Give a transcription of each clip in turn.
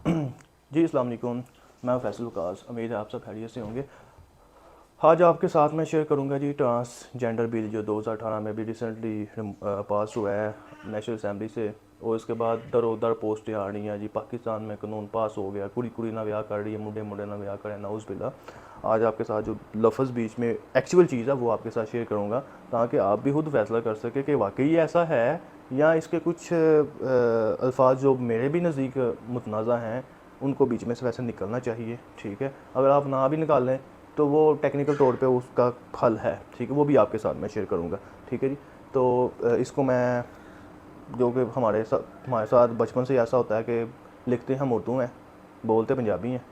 जी अस्सलाम वालेकुम। मैं फैसल वकास, उम्मीद है आप सब खैरियत से होंगे। आज आपके साथ मैं शेयर करूंगा जी ट्रांसजेंडर बिल जो 2018 में भी रिसेंटली पास हुआ है नेशनल असम्बली से। और इसके बाद दरो दर पोस्टें आ रही हैं जी, पाकिस्तान में कानून पास हो गया, कुड़ी कुड़ी ना ब्याह कर रही है, मुंडे मुंडे ना ब्याह करें, नाउज़ बिल्ला। आज आपके साथ जो लफ्ज़ बीच में एक्चुअल चीज़ है वो आपके साथ शेयर करूँगा, ताकि आप भी खुद फैसला कर सकें कि वाकई ऐसा है या इसके कुछ अल्फाज जो मेरे भी नज़दीक मुतनाज़ा हैं उनको बीच में से वैसे निकलना चाहिए। ठीक है, अगर आप ना भी निकालें तो वो टेक्निकल तौर पे उसका हल है। ठीक है, वो भी आपके साथ मैं शेयर करूँगा। ठीक है जी। तो इसको मैं जो कि हमारे साथ बचपन से ऐसा होता है कि लिखते हम उर्दू हैं, बोलते पंजाबी हैं।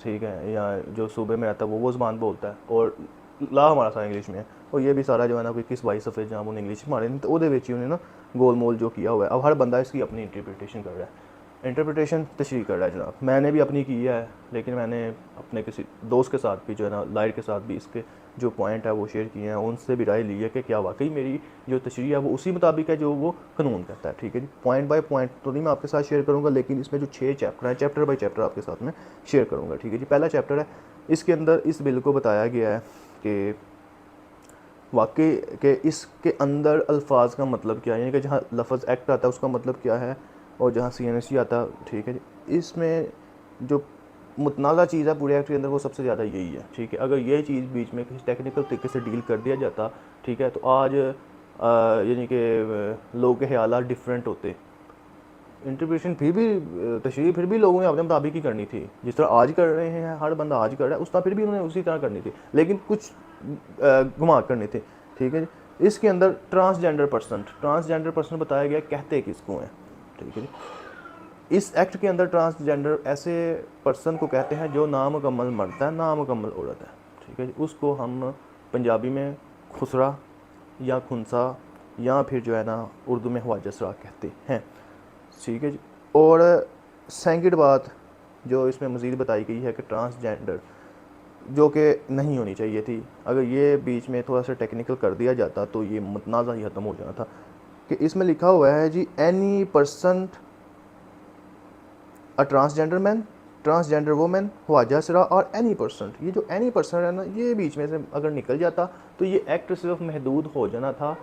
ठीक है, या जो सूबे में रहता है वो ज़बान बोलता है, और ला हमारा सारा इंग्लिश में है। और ये भी सारा जो है ना कोई किस 22 जहाँ वो इंग्लिश मारे नहीं, तो वो उन्हें ना गोल मोल जो किया हुआ है। अब हर बंदा इसकी अपनी इंटरप्रिटेशन कर रहा है, इंटरप्रिटेशन तशरीह कर रहा है जनाब। मैंने भी अपनी की है, लेकिन मैंने अपने किसी दोस्त के साथ भी जो है ना लाइट के साथ भी इसके जो पॉइंट है वो शेयर किए हैं, उनसे भी राय ली है कि क्या वाकई मेरी जो तशरीह है वो उसी मुताबिक है जो वो कानून कहता है। ठीक है जी, पॉइंट बाय पॉइंट तो नहीं मैं आपके साथ शेयर करूँगा, लेकिन इसमें जो 6 चैप्टर हैं, चैप्टर बाय चैप्टर आपके साथ में शेयर करूँगा। ठीक है जी, पहला चैप्टर है, इसके अंदर इस बिल को बताया गया है कि वाकई के इसके अंदर अल्फाज का मतलब क्या है, यानी कि जहाँ लफ्ज़ एक्ट आता है उसका मतलब क्या है, और जहाँ CNSC आता है। ठीक है जी, इसमें जो मुतनाज़ा चीज़ है पूरे एक्ट के अंदर वो सबसे ज़्यादा यही है। ठीक है, अगर ये चीज़ बीच में किसी टेक्निकल तरीके से डील कर दिया जाता, ठीक है, तो आज यानी कि लोगों के ख्यालात डिफरेंट होते। इंटरप्रिटेशन फिर भी तशरीह फिर भी लोगों ने अपने मुताबिक ही करनी थी, जिस तरह आज कर रहे हैं, हर बंदा आज कर रहा है उस तरह फिर भी उन्होंने उसी तरह करनी थी, लेकिन कुछ घुमा करनी थी। ठीक है जी, इसके अंदर ट्रांसजेंडर पर्सन बताया गया, कहते किसको हैं। ठीक है जी, इस एक्ट के अंदर ट्रांसजेंडर ऐसे पर्सन को कहते हैं जो नामुकम्मल मर्द है, नामुकम्मल औरत है। ठीक है जी, उसको हम पंजाबी में खुसरा या खुनसा या फिर जो है ना उर्दू में ख्वाजा सराग कहते हैं। ठीक है जी, और सेकंड बात जो इसमें मज़ीद बताई गई है कि ट्रांसजेंडर जो कि नहीं होनी चाहिए थी, अगर ये बीच में थोड़ा सा टेक्निकल कर दिया जाता तो ये मुतनाज़ा ही ख़त्म हो जाना था। कि इसमें लिखा हुआ है जी, any person a transgender man, transgender women, ख्वाजा सरा और एनी पर्सन। ये जो एनी पर्सन है ना, ये बीच में से अगर निकल जाता तो ये एक्ट सिर्फ महदूद हो जाना था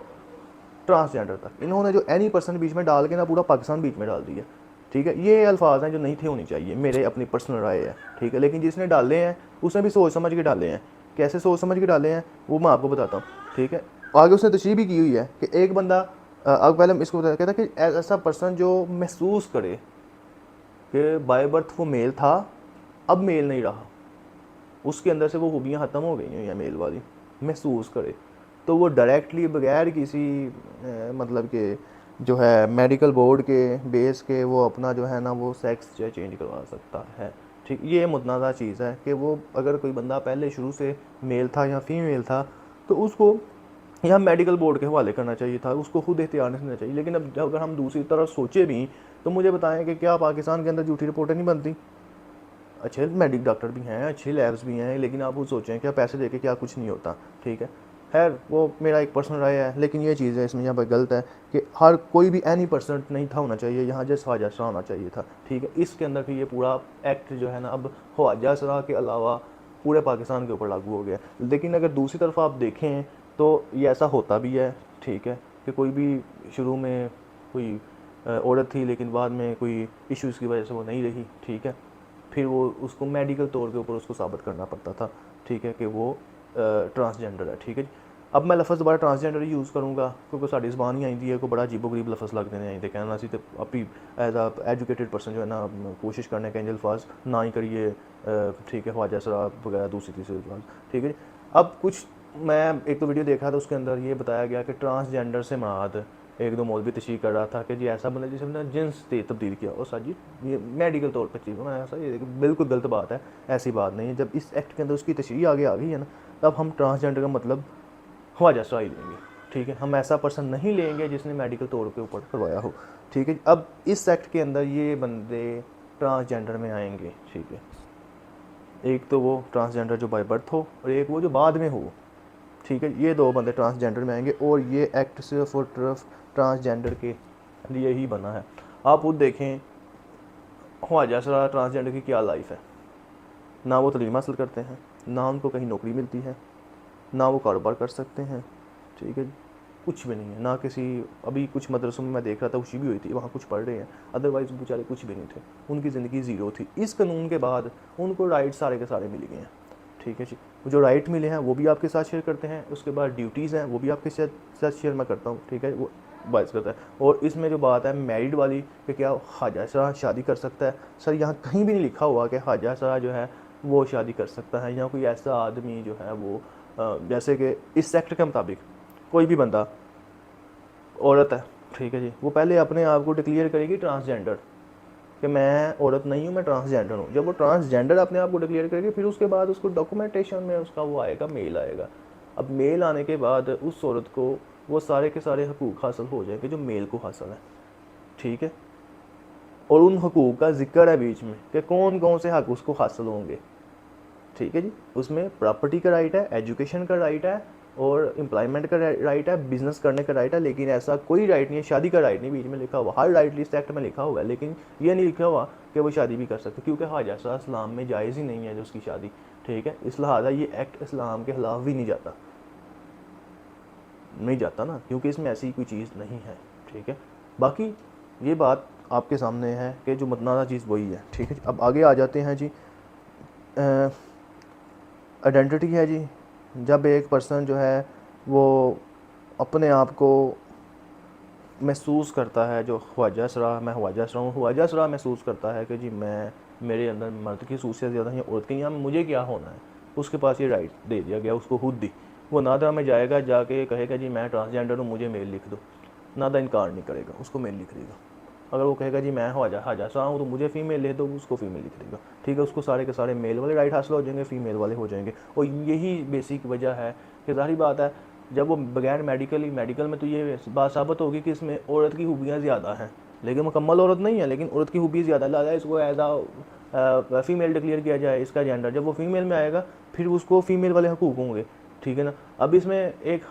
ट्रांसजेंडर तक। इन्होंने जो एनी पर्सन बीच में डाल के ना पूरा पाकिस्तान बीच में डाल दिया। ठीक है, ये अल्फाज हैं जो नहीं थे होनी चाहिए, मेरे अपनी पर्सनल राय है। ठीक है, लेकिन जिसने डाले हैं उसने भी सोच समझ के डाले हैं। कैसे सोच समझ के डाले हैं वो मैं आपको बताता हूँ। ठीक है, आगे उसने तशरीह भी की हुई है कि एक बंदा अब पहले इसको बताया कहता कि ऐसा पर्सन जो महसूस करे कि बाय बर्थ वो मेल था, अब मेल नहीं रहा, उसके अंदर से वो खूबियाँ ख़त्म हो गई हैं मेल वाली, महसूस करे, तो वो डायरेक्टली बगैर किसी मतलब के जो है मेडिकल बोर्ड के बेस के वो अपना जो है ना वो सेक्स जो है चेंज करवा सकता है। ठीक, ये मुतनाज़ा चीज़ है कि वो अगर कोई बंदा पहले शुरू से मेल था या फीमेल था तो उसको यहाँ मेडिकल बोर्ड के हवाले करना चाहिए था, उसको खुद एहतियात नहीं करना चाहिए। लेकिन अब अगर हम दूसरी तरफ सोचे भी तो मुझे बताएं कि क्या पाकिस्तान के अंदर झूठी रिपोर्टें नहीं बनती? अच्छे मेडिक डॉक्टर भी हैं, अच्छी लैब्स भी हैं, लेकिन आप वो सोचें क्या पैसे देके क्या कुछ नहीं होता। ठीक है, खैर वो मेरा एक पर्सनल राय है, लेकिन ये चीज़ है इसमें यहाँ पर गलत है कि हर कोई भी एनी परसेंट नहीं था होना चाहिए, यहाँ जस्ट ख्वाजा सरा होना चाहिए था। ठीक है, इसके अंदर फिर ये पूरा एक्ट जो है ना अब ख्वाजा सरा के अलावा पूरे पाकिस्तान के ऊपर लागू हो गया। लेकिन अगर दूसरी तरफ आप देखें तो ये ऐसा होता भी है। ठीक है, कि कोई भी शुरू में कोई औरत थी, लेकिन बाद में कोई इश्यूज़ की वजह से वो नहीं रही। ठीक है, फिर वो उसको मेडिकल तौर के ऊपर उसको साबित करना पड़ता था। ठीक है, कि वो ट्रांसजेंडर है। ठीक है, अब मैं लफ्ज़ दोबारा ट्रांसजेंडर ही यूज़ करूँगा क्योंकि साड़ी ज़बान ही आती है को बड़ा अजीबो गरीब लफ्ज़ लगते हैं आते कहना सी, तो अपनी एज आ एजुकेटेड पर्सन जो है ना कोशिश करने के अल्फाज ना ही करिए। ठीक है, ख्वाजा सरा वगैरह दूसरी तीसरी अल्फाज। ठीक है, अब कुछ मैं एक तो वीडियो देखा था, उसके अंदर ये बताया गया कि ट्रांसजेंडर से मुराद एक दो मौलवी तशरीह कर रहा था कि जी ऐसा बंदा जिसने जिन्स तब्दील किया, और सर जी ये मेडिकल तौर पर चीज़ मैंने ऐसा ये बिल्कुल गलत बात है, ऐसी बात नहीं है। जब इस एक्ट के अंदर उसकी तशरीह आगे आ गई है ना, तब हम ट्रांसजेंडर का मतलब ख्वाजा सराई लेंगे। ठीक है, हम ऐसा पर्सन नहीं लेंगे जिसने मेडिकल तौर के ऊपर करवाया हो। ठीक है, अब इस एक्ट के अंदर ये बंदे ट्रांसजेंडर में आएंगे। ठीक है, एक तो वो ट्रांसजेंडर जो बाय बर्थ हो और एक वो जो बाद में हो। ठीक है, ये दो बंदे ट्रांसजेंडर में आएंगे, और ये एक्ट सिर्फ और सिर्फ ट्रांसजेंडर के लिए ही बना है। आप खुद देखें ख्वाजा असरार ट्रांसजेंडर की क्या लाइफ है। ना वो तलीम हासिल करते हैं, ना उनको कहीं नौकरी मिलती है, ना वो कारोबार कर सकते हैं, ठीक है, कुछ भी नहीं है। ना किसी, अभी कुछ मदरसों में मैं देख रहा था, खुशी भी हुई थी, वहाँ कुछ पढ़ रहे हैं, अदरवाइज़ बेचारे कुछ भी नहीं थे, उनकी ज़िंदगी ज़ीरो थी। इस कानून के बाद उनको राइट सारे के सारे मिल गए हैं, ठीक है जी। जो राइट मिले हैं वो भी आपके साथ शेयर करते हैं, उसके बाद ड्यूटीज़ हैं वो भी आपके साथ शेयर मैं करता हूँ, ठीक है, वो बात करता है। और इसमें जो बात है मैरिड वाली कि क्या ख्वाजा असरार शादी कर सकता है, सर यहाँ कहीं भी नहीं लिखा हुआ कि ख्वाजा असरार जो है वो शादी कर सकता है, या कोई ऐसा आदमी जो है वो जैसे कि इस सेक्टर के मुताबिक कोई भी बंदा औरत है, ठीक है जी, वो पहले अपने आप को डिक्लेयर करेगी ट्रांसजेंडर कि मैं औरत नहीं हूँ, मैं ट्रांसजेंडर हूँ। जब वो ट्रांसजेंडर अपने आप को डिक्लेयर करेगी, फिर उसके बाद उसको डॉक्यूमेंटेशन में उसका वो आएगा, मेल आएगा। अब मेल आने के बाद उस औरत को वो सारे के सारे हकूक़ हासिल हो जाएंगे जो मेल को हासिल है, ठीक है। और उन हकूक़ का जिक्र है बीच में कि कौन कौन से हक उसको हासिल होंगे, ठीक है जी। उसमें प्रॉपर्टी का राइट है, एजुकेशन का राइट है, और एम्प्लॉयमेंट का राइट है, बिजनेस करने का राइट है। लेकिन ऐसा कोई राइट नहीं है, शादी का राइट नहीं बीच में लिखा हुआ। हर राइट लिस्ट एक्ट में लिखा हुआ है, लेकिन ये नहीं लिखा हुआ कि वो शादी भी कर सकते, क्योंकि ख्वाजा असरार इस्लाम में जायज़ ही नहीं है जो उसकी शादी, ठीक है। इस लिहाजा ये एक्ट इस्लाम के खिलाफ भी नहीं जाता ना, क्योंकि इसमें ऐसी कोई चीज़ नहीं है, ठीक है। बाकी ये बात आपके सामने है कि जो मतनाज़ा चीज़ वही है, ठीक है। अब आगे आ जाते हैं जी। आइडेंटिटी है जी, जब एक पर्सन जो है वो अपने आप को महसूस करता है, जो ख्वाजा असरार, मैं ख्वाजा असरार हूँ, ख्वाजा असरार महसूस करता है कि जी मैं, मेरे अंदर मर्द की खसूसियत ज़्यादा है औरत की, यहाँ मुझे क्या होना है, उसके पास ये राइट दे दिया गया उसको खुद ही। वो नादरा में जाएगा, जाके कहेगा जी मैं ट्रांसजेंडर हूँ, मुझे मेल लिख दो, नादा इनकार नहीं करेगा, उसको मेल लिख देगा। अगर वो कहेगा जी मैं ख्वाजा असरार हूँ तो मुझे फ़ीमेल लिख दो, उसको फ़ीमेल लिख देगा, ठीक है। उसको सारे के सारे मेल वाले राइट हासिल हो जाएंगे, फ़ीमेल वाले हो जाएंगे। और यही बेसिक वजह है कि ज़ाहिर बात है, जब वो बगैर मेडिकल में तो ये बात साबित होगी कि इसमें औरत की खूबियाँ ज़्यादा हैं, लेकिन मुकम्मल औरत नहीं है, लेकिन औरत की खूबी ज़्यादा है, लिहाजा इसको एज आ फीमेल डिक्लेयर किया जाए इसका जेंडर। जब वो फीमेल में आएगा फिर उसको फीमेल वाले हकूक़ होंगे, ठीक है ना। अब इसमें एक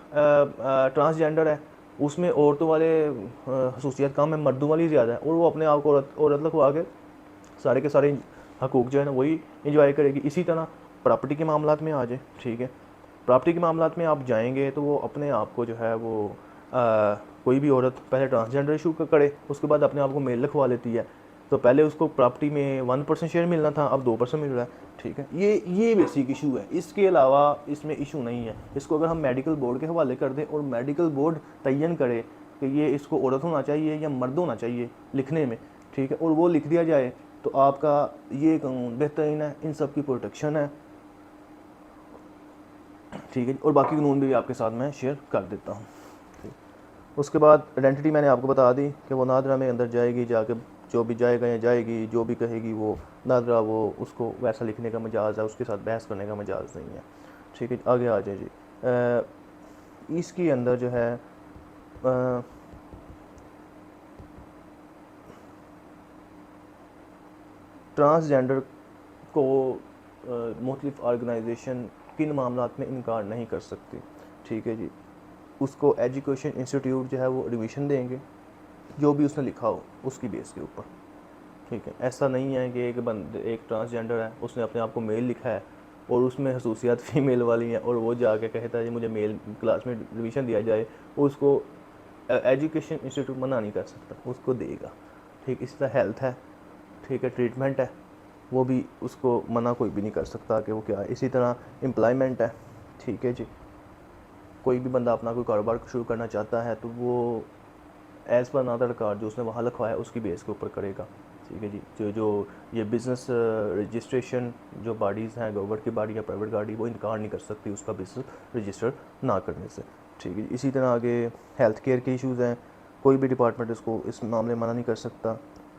ट्रांसजेंडर है, उसमें औरतों वाले खसूसियत कम है, मर्दों वाली ज़्यादा है, और वो अपने आप को औरत लिखवा के सारे के सारे हकूक़ जो है ना वही इंजॉय करेगी। इसी तरह प्रॉपर्टी के मामला में आ जाए, ठीक है। प्रॉपर्टी के मामला में आप जाएंगे तो वो अपने आप को जो है वो कोई भी औरत पहले ट्रांसजेंडर इशू करे, उसके बाद अपने आप को मेल लिखवा लेती है। तो पहले उसको प्रॉपर्टी में 1% शेयर मिलना था, अब 2% मिल रहा है, ठीक है। ये बेसिक इशू है, इसके अलावा इसमें इशू नहीं है। इसको अगर हम मेडिकल बोर्ड के हवाले कर दें और मेडिकल बोर्ड तयन करे कि ये इसको औरत होना चाहिए या मर्द होना चाहिए लिखने में, ठीक है, और वो लिख दिया जाए, तो आपका ये कानून बेहतरीन है, इन सब की प्रोटेक्शन है, ठीक है। और बाकी कानून भी आपके साथ मैं शेयर कर देता हूँ। उसके बाद आइडेंटिटी मैंने आपको बता दी कि वो नादरा में अंदर जाएगी, जाके जो भी जाएगा या जाएगी, जो भी कहेगी वो नादरा, वो उसको वैसा लिखने का मजाज़ है, उसके साथ बहस करने का मजाज़ नहीं है, ठीक है। आगे आ जाए जी। इसके अंदर जो है ट्रांसजेंडर को मुख्तलिफ़ ऑर्गेनाइजेशन किन मामलात में इनकार नहीं कर सकती, ठीक है जी। उसको एजुकेशन इंस्टीट्यूट जो है वो एडमिशन देंगे, जो भी उसने लिखा हो उसकी बेस के ऊपर, ठीक है। ऐसा नहीं है कि एक ट्रांसजेंडर है, उसने अपने आप को मेल लिखा है और उसमें खसूसियात फीमेल वाली हैं, और वो जाके कहता है जी मुझे मेल क्लास में एडमिशन दिया जाए, उसको एजुकेशन इंस्टीट्यूट मना नहीं कर सकता, उसको देगा, ठीक। इस तरह हेल्थ है, ठीक है, ट्रीटमेंट है, वो भी उसको मना कोई भी नहीं कर सकता कि वो क्या है। इसी तरह एम्प्लॉयमेंट है, ठीक है जी। कोई भी बंदा अपना कोई कारोबार शुरू करना चाहता है तो वो एज़ पर नादर कार्ड जो उसने वहाँ लिखवाया उसकी बेस के ऊपर करेगा, ठीक है जी। जो ये बिज़नेस रजिस्ट्रेशन जो बॉडीज़ हैं, गवर्नमेंट की बॉडी या प्राइवेट गाड़ी, वो इनकार नहीं कर सकती उसका बिज़नेस रजिस्टर ना करने से, ठीक है। इसी तरह आगे हेल्थ केयर के इश्यूज़ हैं, कोई भी डिपार्टमेंट इसको इस मामले में मना नहीं कर सकता,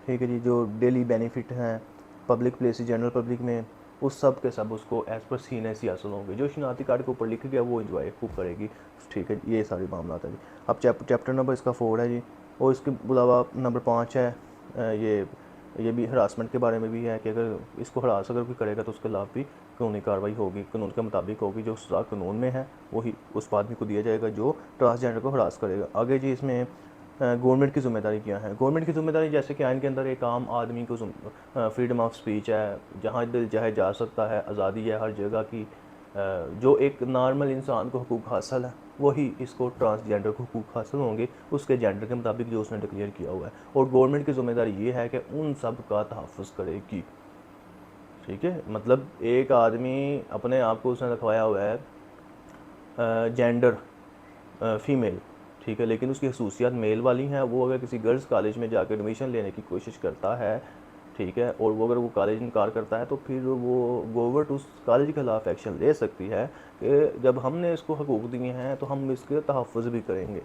ठीक है जी। जो डेली बेनिफिट हैं पब्लिक प्लेस जनरल पब्लिक में, उस सब के सब उसको एज़ पर सीन ऐसी हासिल होंगे, जो शनाख्ती कार्ड के ऊपर लिख गया वो इंजॉय खूब करेगी, ठीक है। ये सारे मामला है जी। अब चैप्टर नंबर इसका 4 है जी, और इसके अलावा नंबर 5 है ये भी हरासमेंट के बारे में भी है कि अगर इसको हरास अगर कोई करेगा तो उसके खिलाफ भी कानूनी कार्रवाई होगी, कानून के मुताबिक होगी, जो कानून में है वही उस आदमी को दिया जाएगा जो ट्रांसजेंडर को हरास करेगा। आगे जी इसमें गवर्नमेंट की ज़िम्मेदारी क्या है। गवर्नमेंट की ज़िम्मेदारी जैसे कि आइन के अंदर एक आम आदमी को फ्रीडम ऑफ स्पीच है, जहाँ दिल चाहे जा सकता है, आज़ादी है हर जगह की। जो एक नॉर्मल इंसान को हुकूक हासिल है वही इसको ट्रांसजेंडर को हुकूक हासिल होंगे उसके जेंडर के मुताबिक जो उसने डिक्लेयर किया हुआ है। और गवर्नमेंट की जिम्मेदारी ये है कि उन सब का तहफ़्फ़ुज़ करेगी। ठीक है, मतलब एक आदमी अपने आप को उसने रखवाया हुआ है जेंडर फीमेल, ठीक है, लेकिन उसकी खसूसियात मेल वाली हैं। वो अगर किसी गर्ल्स कॉलेज में जाकर एडमिशन लेने की कोशिश करता है, ठीक है, और वो अगर वो कॉलेज इनकार करता है तो फिर वो गवर्नमेंट उस कॉलेज के खिलाफ एक्शन ले सकती है कि जब हमने इसको हकूक़ दिए हैं तो हम इसके तहफ़्फ़ुज़ भी करेंगे।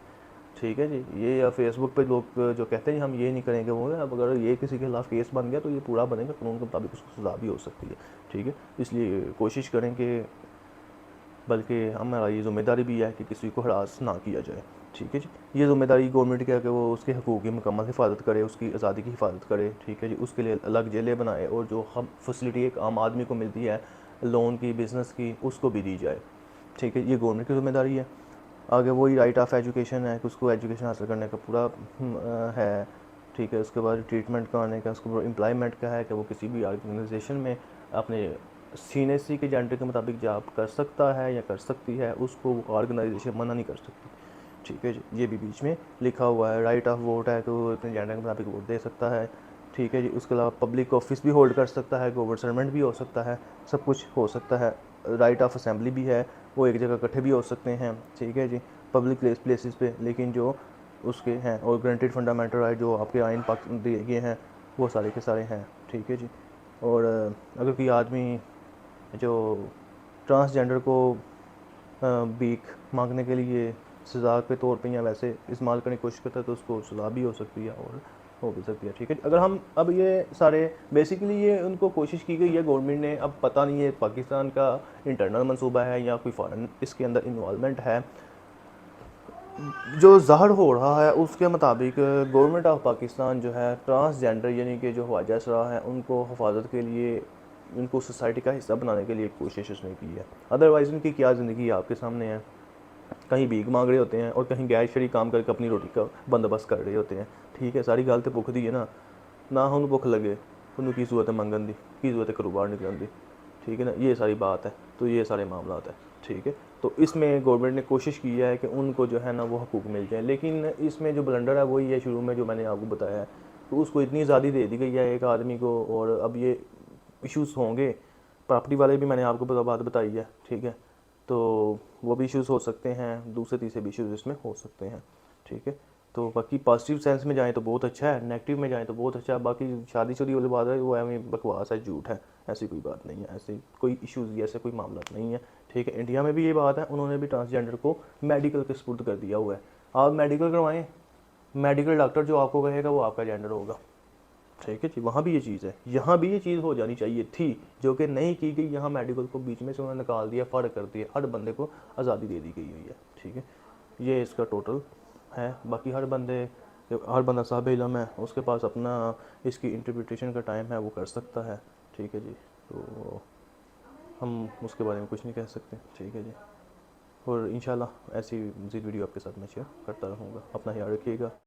ठीक है जी, ये या फेसबुक पे लोग जो कहते हैं हम ये नहीं करेंगे वो, अब अगर ये किसी के खिलाफ केस बन गया तो ये पूरा बनेगा, कानून के मुताबिक उसको सज़ा भी हो सकती है। ठीक है, इसलिए कोशिश करें कि, बल्कि हमारा ये ज़िम्मेदारी भी है कि किसी को हरास ना किया जाए। ठीक है जी, ये ज़िम्मेदारी गवर्नमेंट की है कि वो उसके हकूक़ की मुकम्मल हिफाजत करे, उसकी आज़ादी की हिफाजत करे। ठीक है जी, उसके लिए अलग जेलें बनाए और जो हम फैसिलिटी एक आम आदमी को मिलती है लोन की, बिज़नेस की, उसको भी दी जाए। ठीक है, ये गवर्नमेंट की ज़िम्मेदारी है। आगे वही राइट ऑफ एजुकेशन है कि उसको एजुकेशन हासिल करने का पूरा है। ठीक है, उसके बाद ट्रीटमेंट का आने का, उसको एम्प्लॉयमेंट का है कि वो किसी भी ऑर्गेनाइजेशन में अपने सीनियरसी के जेंडर के मुताबिक जॉब कर सकता है या कर सकती है, उसको ऑर्गेनाइजेशन मना नहीं कर सकती। ठीक है जी, ये भी बीच में लिखा हुआ है। राइट ऑफ वोट है कि वो अपने जेंडर के मुताबिक वोट दे सकता है। ठीक है जी, उसके अलावा पब्लिक ऑफिस भी होल्ड कर सकता है, गवर्नमेंट सर्वेंट भी हो सकता है, सब कुछ हो सकता है। राइट ऑफ असेंबली भी है, वो एक जगह इकट्ठे भी हो सकते हैं। ठीक है जी, पब्लिक प्लेसेस पे, लेकिन जो उसके हैं और ग्रांटेड फंडामेंटल राइट जो आपके आइन पाक दिए गए हैं वो सारे के सारे हैं। ठीक है जी, और अगर कोई आदमी जो ट्रांसजेंडर को भीख मांगने के लिए सज़ा के तौर पे या वैसे इस्तेमाल करने की कोशिश करता है तो उसको सज़ा भी हो सकती है और हो भी सकती है। ठीक है, अगर हम अब ये सारे बेसिकली ये उनको कोशिश की गई है गवर्नमेंट ने, अब पता नहीं है पाकिस्तान का इंटरनल मंसूबा है या कोई फॉरेन इसके अंदर इन्वॉल्वमेंट है। जो ज़ाहिर हो रहा है उसके मुताबिक गवर्नमेंट ऑफ पाकिस्तान जो है ट्रांसजेंडर यानी कि जो ख्वाजा असरा हैं उनको हिफाजत के लिए, इनको सोसाइटी का हिस्सा बनाने के लिए कोशिश उसने की है। अदरवाइज़ उनकी क्या ज़िंदगी आपके सामने है, कहीं भीख मांग रहे होते हैं और कहीं गैर शरी काम करके अपनी रोटी का बंदोबस्त कर रहे होते हैं। ठीक है, सारी गल तो भुख दी है ना हम भुख लगे उन्होंने की जरूरत है मंगन की जरूरत है कारोबार निकलन दी। ठीक है ना, ये सारी बात है, तो ये सारे मामला है। ठीक है, तो इसमें गवर्नमेंट ने कोशिश की है कि उनको जो है ना वो हकूक़ मिल जाए, लेकिन इसमें जो ब्लंडर है वही है शुरू में जो मैंने आपको बताया है, तो उसको इतनी आज़ादी दे दी गई है एक आदमी को, और अब ये इश्यूज़ होंगे। प्रॉपर्टी वाले भी मैंने आपको बात बताई है। ठीक है, तो वो भी इश्यूज़ हो सकते हैं, दूसरे तीसरे भी इश्यूज़ इसमें हो सकते हैं। ठीक है, तो बाकी पॉजिटिव सेंस में जाएँ तो बहुत अच्छा है, नेगेटिव में जाएँ तो बहुत अच्छा है। बाकी शादीशुदी वाली बात है वो एवं बकवास है, झूठ है, ऐसी कोई बात नहीं है, ऐसी कोई इश्यूज़ ऐसे कोई मामला नहीं है। ठीक है, इंडिया में भी ये बात है, उन्होंने भी ट्रांसजेंडर को मेडिकल के सपुर्द कर दिया हुआ है। आप मेडिकल करवाएं, मेडिकल डॉक्टर जो आपको कहेगा वो आपका जेंडर होगा। ठीक है जी, वहाँ भी ये चीज़ है, यहाँ भी ये चीज़ हो जानी चाहिए थी जो कि नहीं की गई। यहाँ मेडिकल को बीच में से उन्होंने निकाल दिया, फ़र्क कर दिया, हर बंदे को आज़ादी दे दी गई हुई है। ठीक है, ये इसका टोटल है। बाकी हर बंदा साहिब इल्म है, उसके पास अपना इसकी इंटरप्रिटेशन का टाइम है, वो कर सकता है। ठीक है जी, तो हम उसके बारे में कुछ नहीं कह सकते। ठीक है जी, और इंशाल्लाह ऐसी मज़ीद वीडियो आपके साथ मैं शेयर करता रहूँगा। अपना ख्याल रखिएगा।